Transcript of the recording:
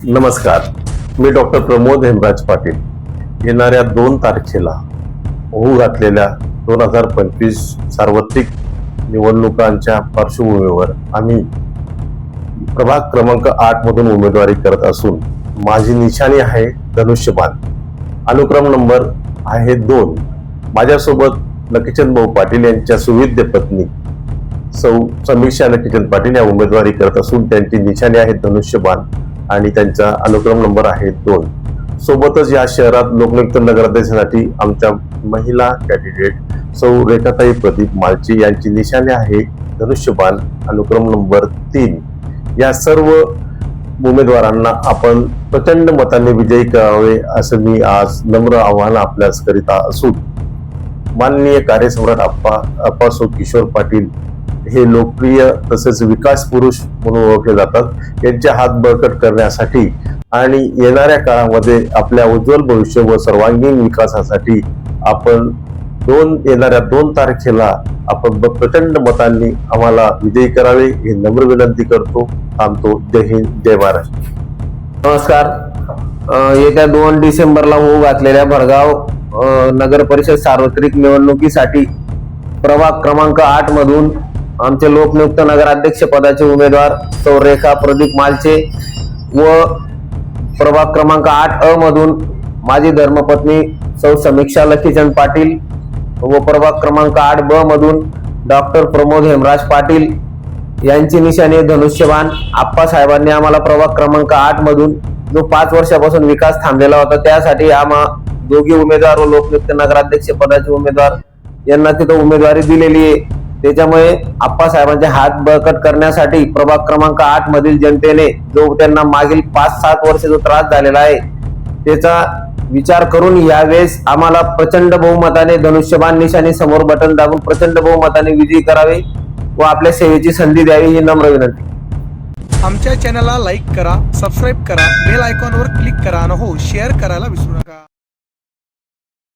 नमस्कार, मी डॉक्टर प्रमोद हेमराज पाटील. येणाऱ्या 2 तारखेला होऊ घातलेल्या 2025 सार्वत्रिक निवडणुकांच्या पार्श्वभूमीवर आम्ही प्रभाग क्रमांक 8 मधून उमेदवारी करत असून माझी निशाणी आहे धनुष्यबाण. अनुक्रम नंबर आहे 2. माझ्यासोबत लकीचंद भाऊ पाटील यांच्या सुविद्य पत्नी सौ समीक्षा लकीचंद पाटील या उमेदवारी करत असून त्यांची निशाणी आहे धनुष्यबाण आणि त्यांचा अनुक्रम नंबर आहे 2. सोबतच या शहरात लोकनियुक्त नगराध्यक्षासाठी आमच्या महिला कॅन्डिडेट सौ रेखाताई प्रदीप मालची यांची निशाणी आहे धनुष्यबाण अनुक्रम नंबर 3. या सर्व उमेदवारांना आपण प्रचंड मताने विजयी करावे असं मी आज नम्र आवाहन आपल्यास करीत असून माननीय कार्यसम्राट अप्पासो किशोर पाटील हे लोकप्रिय तसेच विकास पुरुष म्हणून ओळखले जातात. यांचे हात बळकट करण्यासाठी आणि येणाऱ्या काळामध्ये आपल्या उज्ज्वल भविष्य व सर्वांगीण विकासासाठी आपण येणाऱ्या 2 तारखेला आपण प्रचंड मतांनी आम्हाला विजयी करावे ही नम्र विनंती करतो. थांबतो. जय हिंद, जय महाराष्ट्र. नमस्कार. येत्या 2 डिसेंबरला होऊ घातलेल्या भडगाव नगर परिषद सार्वत्रिक निवडणुकीसाठी प्रभाग क्रमांक 8 मधून आमचे लोकनियुक्त नगराध्यक्ष पदाचे उमेदवार सौ रेखा प्रदीप मालचे व प्रभाग क्रमांक 8 मधून माझी धर्मपत्नी सौ समीक्षा लकीचंद पाटील व प्रभाग क्रमांक 8 मधून डॉक्टर प्रमोद हेमराज पाटील यांची निशाणी धनुष्यबाण. आप्पासाहेबांनी आम्हाला प्रभाग क्रमांक 8 मधून जो 5 वर्षापासून विकास थांबलेला होता त्यासाठी आम्हा दोघी उमेदवार व लोकनियुक्त नगराध्यक्ष पदाचे उमेदवार यांना तिथं उमेदवारी दिलेली आहे. त्याच्यामुळे आप्पासाहेबांचे हात बळकट करण्यासाठी प्रभाग क्रमांक 8 मधील जनतेने जो त्यांना मागील 5-7 वर्ष जो त्रास झालेला आहे त्याचा विचार करून यावेळेस आम्हाला प्रचंड बहुमताने धनुष्यबाण निशाणी समोर बटन दाबून प्रचंड बहुमताने विजयी करावे व आपल्या सेवेची संधी द्यावी ही नम्र विनंती. आमच्या चॅनलला लाईक करा, सबस्क्राईब करा, बेल आयकॉनवर क्लिक करा आणि हो शेअर करायला विसरू नका.